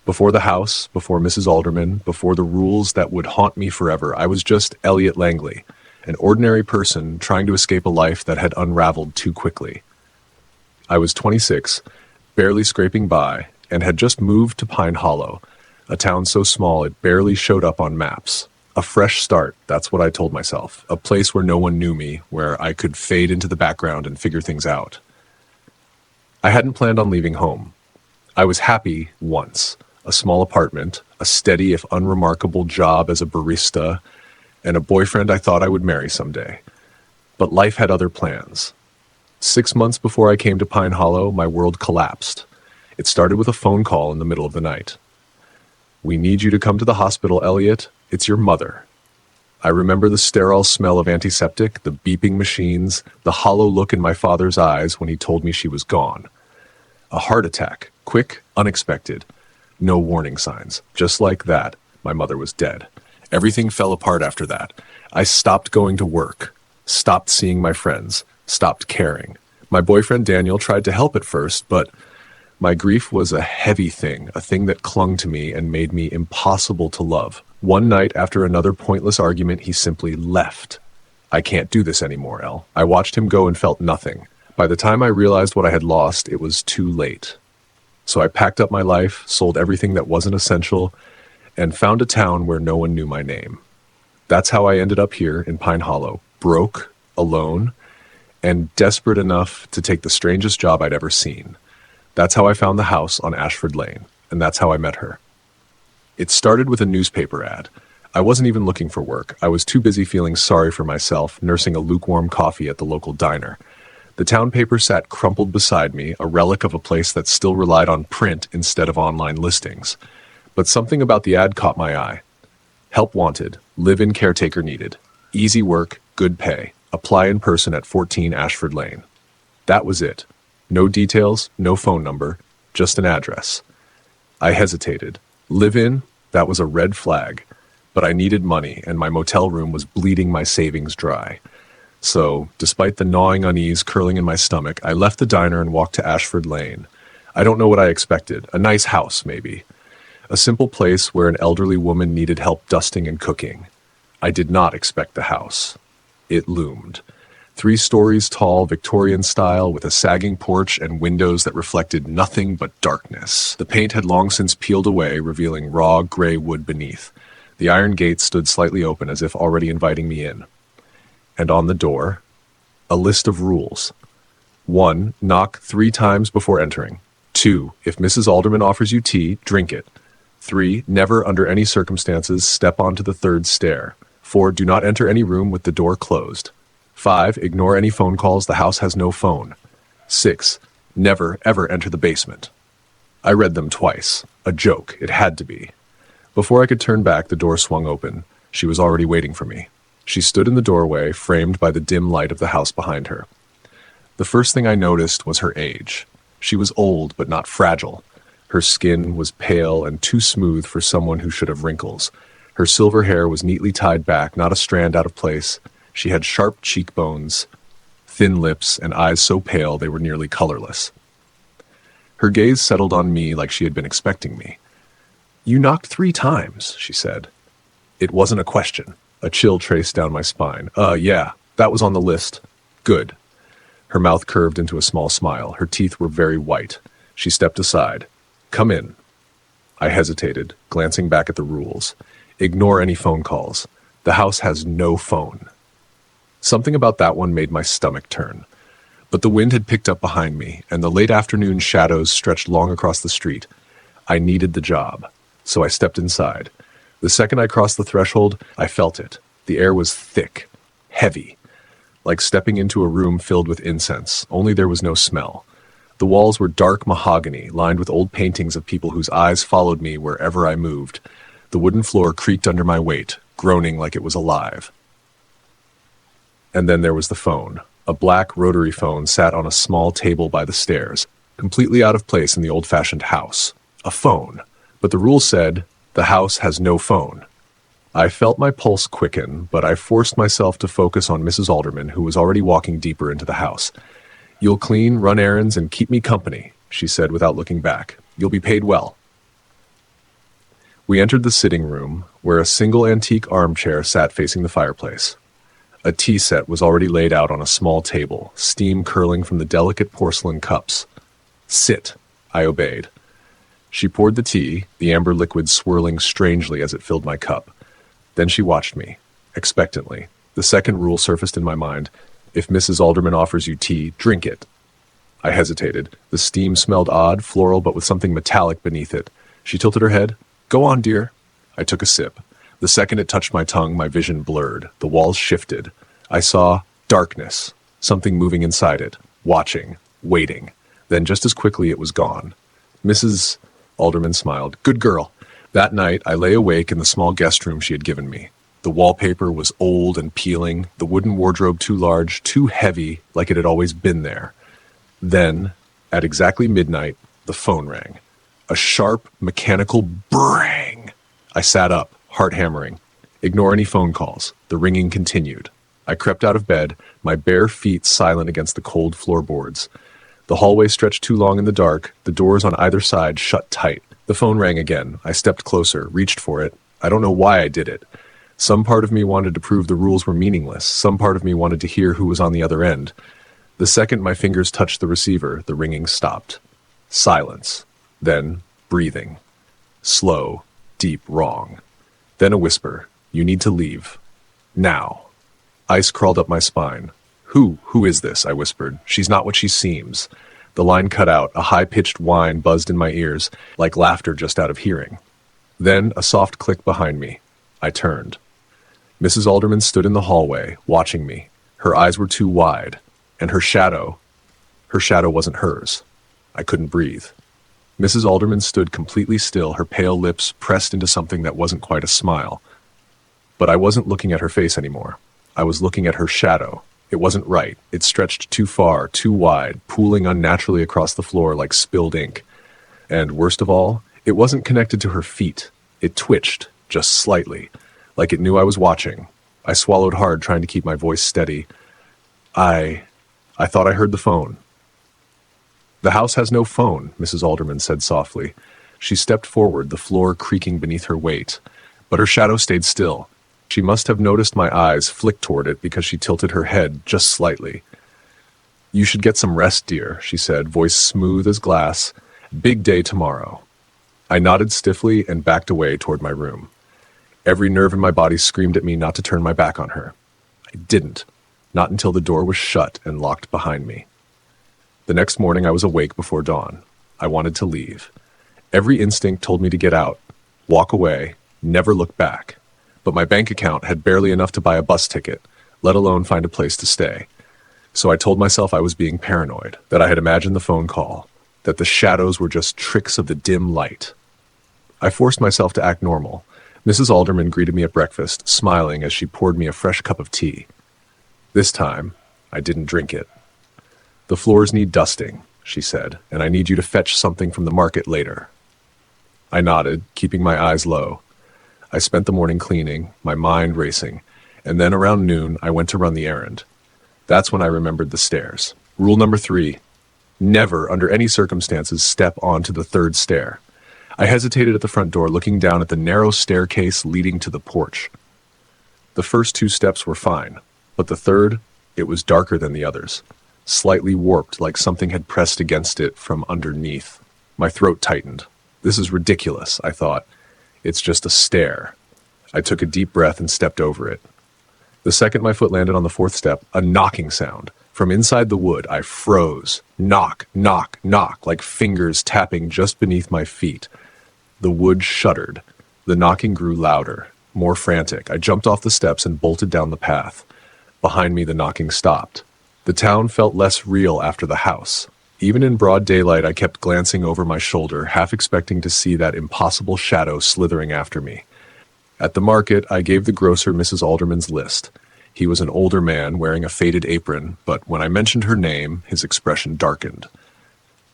Before the house, before Mrs. Alderman, before the rules that would haunt me forever, I was just Elliot Langley, an ordinary person trying to escape a life that had unraveled too quickly. I was 26, barely scraping by, and had just moved to Pine Hollow, a town so small it barely showed up on maps. A fresh start, that's what I told myself. A place where no one knew me, where I could fade into the background and figure things out. I hadn't planned on leaving home. I was happy once. A small apartment, a steady if unremarkable job as a barista, and a boyfriend I thought I would marry someday. But life had other plans. 6 months before I came to Pine Hollow, my world collapsed. It started with a phone call in the middle of the night. "We need you to come to the hospital, Elliot. It's your mother." I remember the sterile smell of antiseptic, the beeping machines, the hollow look in my father's eyes when he told me she was gone. A heart attack, quick, unexpected. No warning signs. Just like that, my mother was dead. Everything fell apart after that. I stopped going to work, stopped seeing my friends, stopped caring. My boyfriend Daniel tried to help at first, but my grief was a heavy thing, a thing that clung to me and made me impossible to love. One night, after another pointless argument, he simply left. "I can't do this anymore, El." I watched him go and felt nothing. By the time I realized what I had lost, it was too late. So I packed up my life, sold everything that wasn't essential, and found a town where no one knew my name. That's how I ended up here in Pine Hollow, broke, alone, and desperate enough to take the strangest job I'd ever seen. That's how I found the house on Ashford Lane, and that's how I met her. It started with a newspaper ad. I wasn't even looking for work. I was too busy feeling sorry for myself, nursing a lukewarm coffee at the local diner. The town paper sat crumpled beside me, a relic of a place that still relied on print instead of online listings. But something about the ad caught my eye. Help wanted, live-in caretaker needed, easy work, good pay, apply in person at 14 Ashford Lane. That was it. No details, no phone number, just an address. I hesitated. Live-in? That was a red flag. But I needed money, and my motel room was bleeding my savings dry. So, despite the gnawing unease curling in my stomach, I left the diner and walked to Ashford Lane. I don't know what I expected. A nice house, maybe. A simple place where an elderly woman needed help dusting and cooking. I did not expect the house. It loomed. 3 stories tall, Victorian style, with a sagging porch and windows that reflected nothing but darkness. The paint had long since peeled away, revealing raw, gray wood beneath. The iron gate stood slightly open, as if already inviting me in. And on the door, a list of rules. 1. Knock 3 times before entering. 2. If Mrs. Alderman offers you tea, drink it. 3. Never, under any circumstances, step onto the 3rd stair. 4. Do not enter any room with the door closed. 5. Ignore any phone calls. The house has no phone. 6. Never, ever enter the basement. I read them twice. A joke. It had to be. Before I could turn back, the door swung open. She was already waiting for me. She stood in the doorway, framed by the dim light of the house behind her. The first thing I noticed was her age. She was old, but not fragile. Her skin was pale and too smooth for someone who should have wrinkles. Her silver hair was neatly tied back, not a strand out of place. She had sharp cheekbones, thin lips, and eyes so pale they were nearly colorless. Her gaze settled on me like she had been expecting me. "You knocked 3 times," she said. It wasn't a question. A chill traced down my spine. Yeah, that was on the list." "Good." Her mouth curved into a small smile. Her teeth were very white. She stepped aside. "Come in." I hesitated, glancing back at the rules. Ignore any phone calls. The house has no phone. Something about that one made my stomach turn. But the wind had picked up behind me, and the late afternoon shadows stretched long across the street. I needed the job, so I stepped inside. The second I crossed the threshold, I felt it. The air was thick, heavy, like stepping into a room filled with incense, only there was no smell. The walls were dark mahogany, lined with old paintings of people whose eyes followed me wherever I moved. The wooden floor creaked under my weight, groaning like it was alive. And then there was the phone. A black rotary phone sat on a small table by the stairs, completely out of place in the old-fashioned house. A phone. But the rule said, the house has no phone. I felt my pulse quicken, but I forced myself to focus on Mrs. Alderman, who was already walking deeper into the house. "You'll clean, run errands, and keep me company," she said without looking back. "You'll be paid well." We entered the sitting room, where a single antique armchair sat facing the fireplace. A tea set was already laid out on a small table, steam curling from the delicate porcelain cups. "Sit," I obeyed. She poured the tea, the amber liquid swirling strangely as it filled my cup. Then she watched me, expectantly. The second rule surfaced in my mind: if Mrs. Alderman offers you tea, drink it. I hesitated. The steam smelled odd, floral, but with something metallic beneath it. She tilted her head. "Go on, dear." I took a sip. The second it touched my tongue, my vision blurred. The walls shifted. I saw darkness, something moving inside it, watching, waiting. Then just as quickly it was gone. Mrs. Alderman smiled. "Good girl." That night, I lay awake in the small guest room she had given me. The wallpaper was old and peeling, the wooden wardrobe too large, too heavy, like it had always been there. Then, at exactly midnight, the phone rang. A sharp, mechanical brang. I sat up, heart hammering. Ignore any phone calls. The ringing continued. I crept out of bed, my bare feet silent against the cold floorboards. The hallway stretched too long in the dark, the doors on either side shut tight. The phone rang again. I stepped closer, reached for it. I don't know why I did it. Some part of me wanted to prove the rules were meaningless. Some part of me wanted to hear who was on the other end. The second my fingers touched the receiver, the ringing stopped. Silence. Then breathing. Slow, deep wrong. Then a whisper. "You need to leave. Now." Ice crawled up my spine. Who is this?" I whispered. "She's not what she seems." The line cut out. A high-pitched whine buzzed in my ears, like laughter just out of hearing. Then a soft click behind me. I turned. Mrs. Alderman stood in the hallway, watching me. Her eyes were too wide, and her shadow wasn't hers. I couldn't breathe. Mrs. Alderman stood completely still, her pale lips pressed into something that wasn't quite a smile. But I wasn't looking at her face anymore. I was looking at her shadow. It wasn't right. It stretched too far, too wide, pooling unnaturally across the floor like spilled ink. And worst of all, it wasn't connected to her feet. It twitched, just slightly, like it knew I was watching. I swallowed hard, trying to keep my voice steady. I thought I heard the phone. "The house has no phone," Mrs. Alderman said softly. She stepped forward, the floor creaking beneath her weight. But her shadow stayed still. She must have noticed my eyes flick toward it because she tilted her head just slightly. "You should get some rest, dear," she said, voice smooth as glass. "Big day tomorrow." I nodded stiffly and backed away toward my room. Every nerve in my body screamed at me not to turn my back on her. I didn't, not until the door was shut and locked behind me. The next morning I was awake before dawn. I wanted to leave. Every instinct told me to get out, walk away, never look back. But my bank account had barely enough to buy a bus ticket, let alone find a place to stay. So I told myself I was being paranoid, that I had imagined the phone call, that the shadows were just tricks of the dim light. I forced myself to act normal. Mrs. Alderman greeted me at breakfast, smiling as she poured me a fresh cup of tea. This time, I didn't drink it. "The floors need dusting," she said, "and I need you to fetch something from the market later." I nodded, keeping my eyes low. I spent the morning cleaning, my mind racing, and then around noon I went to run the errand. That's when I remembered the stairs. Rule number 3, never, under any circumstances, step onto the third stair. I hesitated at the front door, looking down at the narrow staircase leading to the porch. The first 2 steps were fine, but the third, it was darker than the others, slightly warped like something had pressed against it from underneath. My throat tightened. This is ridiculous, I thought. It's just a stair. I took a deep breath and stepped over it. The second my foot landed on the 4th step, a knocking sound. From inside the wood, I froze. Knock, knock, knock, like fingers tapping just beneath my feet. The wood shuddered. The knocking grew louder, more frantic. I jumped off the steps and bolted down the path. Behind me, the knocking stopped. The town felt less real after the house. Even in broad daylight, I kept glancing over my shoulder, half expecting to see that impossible shadow slithering after me. At the market, I gave the grocer Mrs. Alderman's list. He was an older man wearing a faded apron, but when I mentioned her name, his expression darkened.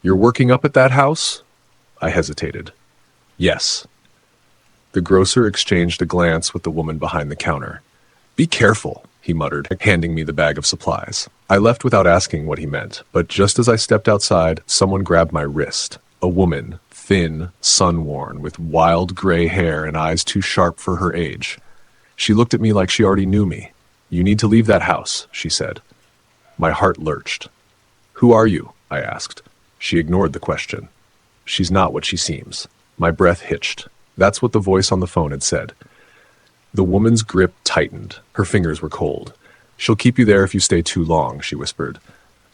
"You're working up at that house?" I hesitated. "Yes." The grocer exchanged a glance with the woman behind the counter. "Be careful," he muttered, handing me the bag of supplies. I left without asking what he meant, but just as I stepped outside, someone grabbed my wrist. A woman, thin, sun-worn, with wild gray hair and eyes too sharp for her age. She looked at me like she already knew me. "You need to leave that house," she said. My heart lurched. "Who are you?" I asked. She ignored the question. "She's not what she seems." My breath hitched. That's what the voice on the phone had said. The woman's grip tightened. Her fingers were cold. "She'll keep you there if you stay too long," she whispered.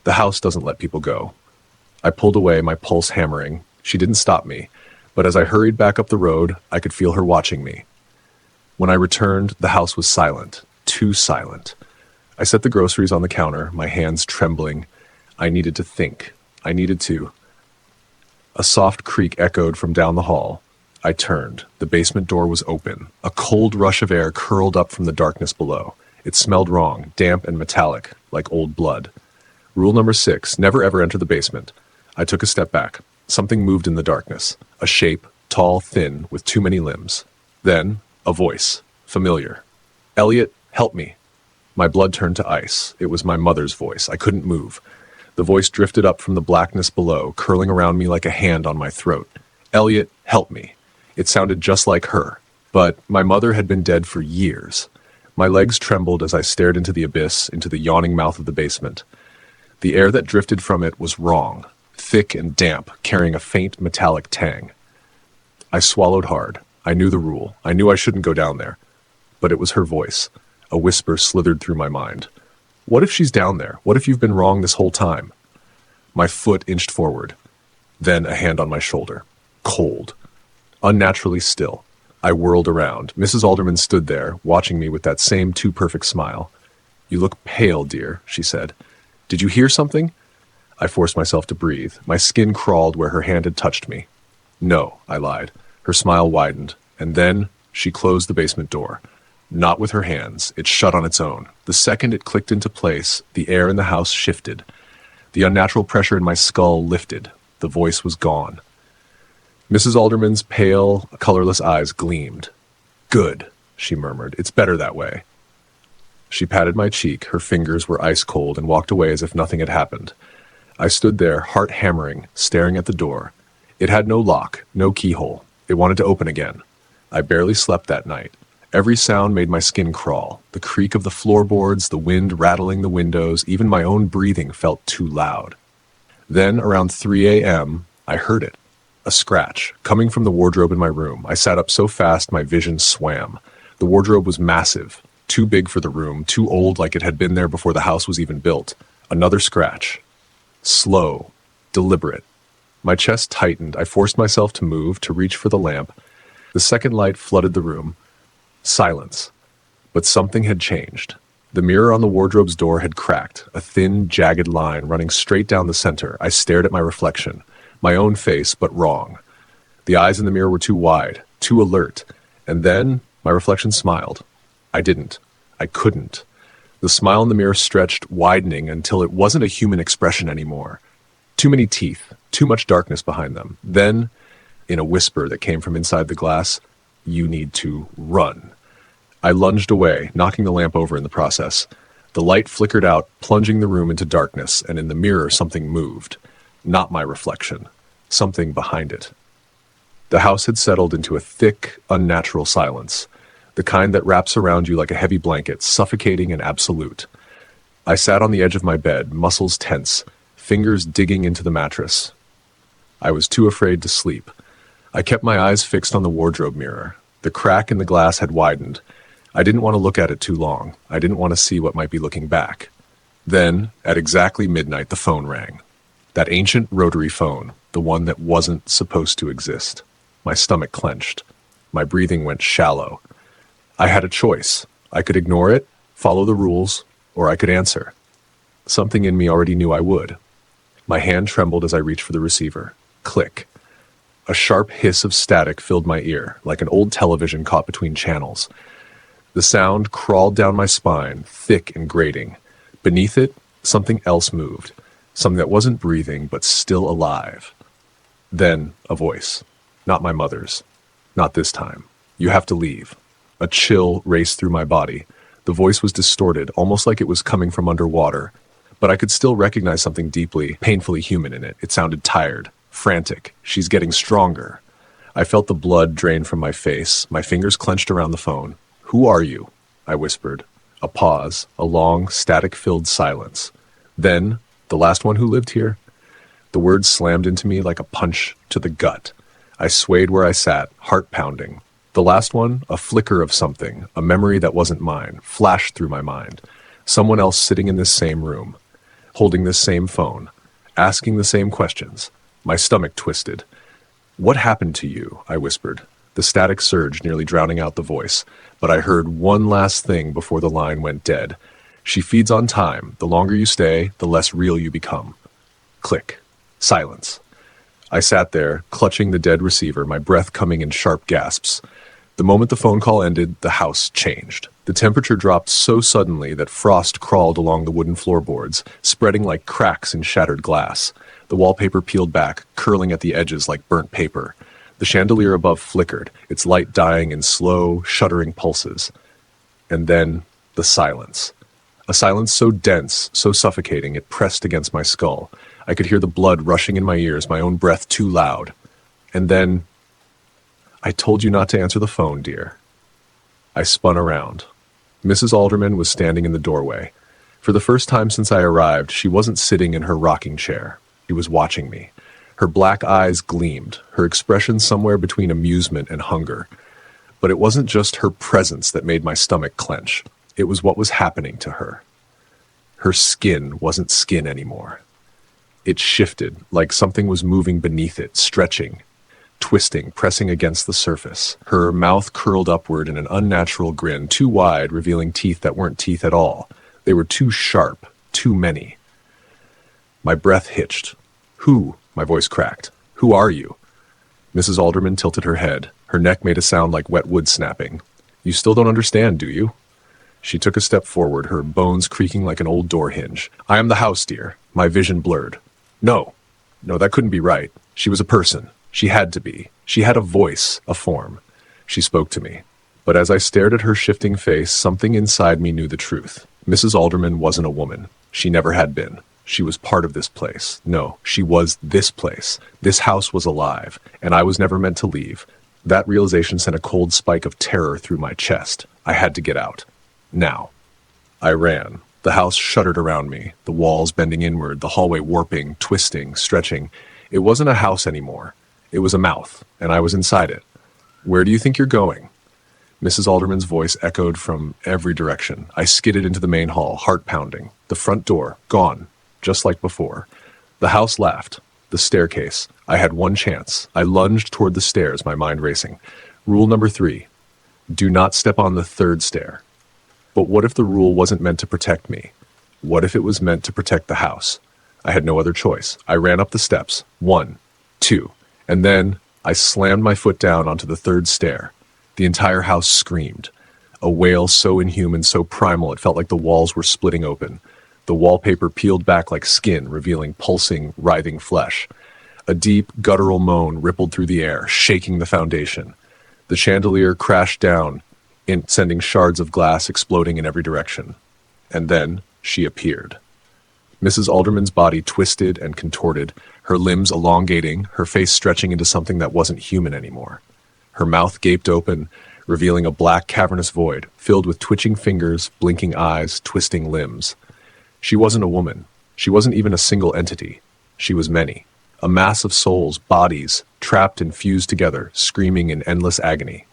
"The house doesn't let people go." I pulled away, my pulse hammering. She didn't stop me, but as I hurried back up the road, I could feel her watching me. When I returned, the house was silent. Too silent. I set the groceries on the counter, my hands trembling. I needed to think. I needed to. A soft creak echoed from down the hall. I turned. The basement door was open. A cold rush of air curled up from the darkness below. It smelled wrong, damp and metallic, like old blood. Rule number 6, never ever enter the basement. I took a step back. Something moved in the darkness. A shape, tall, thin, with too many limbs. Then, a voice. Familiar. "Elliot, help me." My blood turned to ice. It was my mother's voice. I couldn't move. The voice drifted up from the blackness below, curling around me like a hand on my throat. "Elliot, help me." It sounded just like her. But my mother had been dead for years. My legs trembled as I stared into the abyss, into the yawning mouth of the basement. The air that drifted from it was wrong, thick and damp, carrying a faint metallic tang. I swallowed hard. I knew the rule. I knew I shouldn't go down there. But it was her voice. A whisper slithered through my mind. "What if she's down there? What if you've been wrong this whole time?" My foot inched forward. Then a hand on my shoulder. Cold. Unnaturally still. I whirled around. Mrs. Alderman stood there, watching me with that same too-perfect smile. "You look pale, dear," she said. "Did you hear something?" I forced myself to breathe. My skin crawled where her hand had touched me. "No," I lied. Her smile widened, and then she closed the basement door. Not with her hands. It shut on its own. The second it clicked into place, the air in the house shifted. The unnatural pressure in my skull lifted. The voice was gone. Mrs. Alderman's pale, colorless eyes gleamed. "Good," she murmured. "It's better that way." She patted my cheek. Her fingers were ice cold and walked away as if nothing had happened. I stood there, heart hammering, staring at the door. It had no lock, no keyhole. It wanted to open again. I barely slept that night. Every sound made my skin crawl. The creak of the floorboards, the wind rattling the windows, even my own breathing felt too loud. Then, around 3 a.m., I heard it. A scratch, coming from the wardrobe in my room. I sat up so fast my vision swam. The wardrobe was massive, too big for the room, too old like it had been there before the house was even built. Another scratch. Slow, deliberate. My chest tightened. I forced myself to move, to reach for the lamp. The second light flooded the room. Silence. But something had changed. The mirror on the wardrobe's door had cracked, a thin, jagged line running straight down the center. I stared at my reflection. My own face, but wrong. The eyes in the mirror were too wide, too alert. And then my reflection smiled. I didn't. I couldn't. The smile in the mirror stretched, widening until it wasn't a human expression anymore. Too many teeth, too much darkness behind them. Then, in a whisper that came from inside the glass, "You need to run." I lunged away, knocking the lamp over in the process. The light flickered out, plunging the room into darkness, and in the mirror something moved. Not my reflection. Something behind it. The house had settled into a thick, unnatural silence, the kind that wraps around you like a heavy blanket, suffocating and absolute. I sat on the edge of my bed, muscles tense, fingers digging into the mattress. I was too afraid to sleep. I kept my eyes fixed on the wardrobe mirror. The crack in the glass had widened. I didn't want to look at it too long. I didn't want to see what might be looking back. Then, at exactly midnight, the phone rang. That ancient rotary phone, the one that wasn't supposed to exist. My stomach clenched. My breathing went shallow. I had a choice. I could ignore it, follow the rules, or I could answer. Something in me already knew I would. My hand trembled as I reached for the receiver. Click. A sharp hiss of static filled my ear, like an old television caught between channels. The sound crawled down my spine, thick and grating. Beneath it, something else moved. Something that wasn't breathing, but still alive. Then, a voice. Not my mother's. Not this time. "You have to leave." A chill raced through my body. The voice was distorted, almost like it was coming from underwater. But I could still recognize something deeply, painfully human in it. It sounded tired, frantic. She's getting stronger. I felt the blood drain from my face, my fingers clenched around the phone. "Who are you?" I whispered. A pause, a long, static-filled silence. Then, "The last one who lived here?" The words slammed into me like a punch to the gut. I swayed where I sat, heart pounding. The last one, a flicker of something, a memory that wasn't mine, flashed through my mind. Someone else sitting in this same room, holding this same phone, asking the same questions. My stomach twisted. "What happened to you?" I whispered. The static surged, nearly drowning out the voice. But I heard one last thing before the line went dead. "She feeds on time. The longer you stay, the less real you become." Click. Silence. I sat there, clutching the dead receiver, my breath coming in sharp gasps. The moment the phone call ended, the house changed. The temperature dropped so suddenly that frost crawled along the wooden floorboards, spreading like cracks in shattered glass. The wallpaper peeled back, curling at the edges like burnt paper. The chandelier above flickered, its light dying in slow, shuddering pulses. And then, the silence. A silence so dense, so suffocating, it pressed against my skull. I could hear the blood rushing in my ears, my own breath too loud. And then, "I told you not to answer the phone, dear." I spun around. Mrs. Alderman was standing in the doorway. For the first time since I arrived, she wasn't sitting in her rocking chair. She was watching me. Her black eyes gleamed, her expression somewhere between amusement and hunger. But it wasn't just her presence that made my stomach clench. It was what was happening to her. Her skin wasn't skin anymore. It shifted, like something was moving beneath it, stretching, twisting, pressing against the surface. Her mouth curled upward in an unnatural grin, too wide, revealing teeth that weren't teeth at all. They were too sharp, too many. My breath hitched. "Who?" My voice cracked. "Who are you?" Mrs. Alderman tilted her head. Her neck made a sound like wet wood snapping. "You still don't understand, do you?" She took a step forward, her bones creaking like an old door hinge. "I am the house, dear." My vision blurred. No, that couldn't be right. She was a person. She had to be. She had a voice, a form. She spoke to me. But as I stared at her shifting face, something inside me knew the truth. Mrs. Alderman wasn't a woman. She never had been. She was part of this place. No, she was this place. This house was alive, and I was never meant to leave. That realization sent a cold spike of terror through my chest. I had to get out. Now. I ran. The house shuddered around me, the walls bending inward, the hallway warping, twisting, stretching. It wasn't a house anymore. It was a mouth, and I was inside it. "Where do you think you're going?" Mrs. Alderman's voice echoed from every direction. I skidded into the main hall, heart pounding. The front door, gone, just like before. The house laughed. The staircase. I had one chance. I lunged toward the stairs, my mind racing. Rule number 3. Do not step on the third stair. But what if the rule wasn't meant to protect me? What if it was meant to protect the house? I had no other choice. I ran up the steps. 1, 2, and then I slammed my foot down onto the third stair. The entire house screamed. A wail so inhuman, so primal, it felt like the walls were splitting open. The wallpaper peeled back like skin, revealing pulsing, writhing flesh. A deep, guttural moan rippled through the air, shaking the foundation. The chandelier crashed down, sending shards of glass exploding in every direction. And then she appeared. Mrs. Alderman's body twisted and contorted, her limbs elongating, her face stretching into something that wasn't human anymore. Her mouth gaped open, revealing a black, cavernous void, filled with twitching fingers, blinking eyes, twisting limbs. She wasn't a woman. She wasn't even a single entity. She was many. A mass of souls, bodies, trapped and fused together, screaming in endless agony.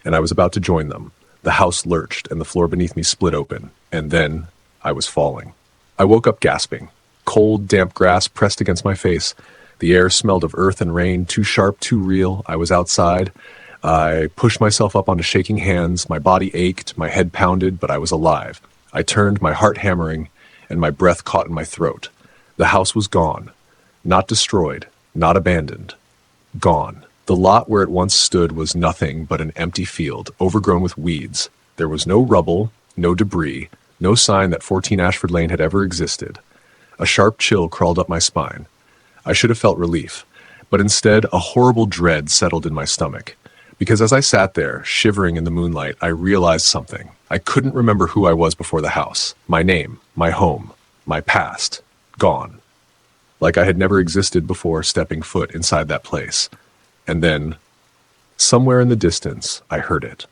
And I was about to join them. The house lurched, and the floor beneath me split open. And then I was falling. I woke up gasping. Cold, damp grass pressed against my face. The air smelled of earth and rain, too sharp, too real. I was outside. I pushed myself up onto shaking hands. My body ached, my head pounded, but I was alive. I turned, my heart hammering, and my breath caught in my throat. The house was gone. Not destroyed, not abandoned. Gone. The lot where it once stood was nothing but an empty field, overgrown with weeds. There was no rubble, no debris, no sign that 14 Ashford Lane had ever existed. A sharp chill crawled up my spine. I should have felt relief, but instead a horrible dread settled in my stomach. Because as I sat there, shivering in the moonlight, I realized something. I couldn't remember who I was before the house. My name, my home, my past. Gone. like I had never existed before stepping foot inside that place. And then, somewhere in the distance, I heard it.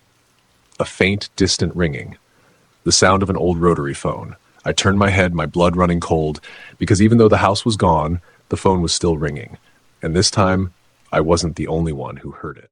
A faint, distant ringing. The sound of an old rotary phone. I turned my head, my blood running cold, because even though the house was gone, the phone was still ringing. And this time, I wasn't the only one who heard it.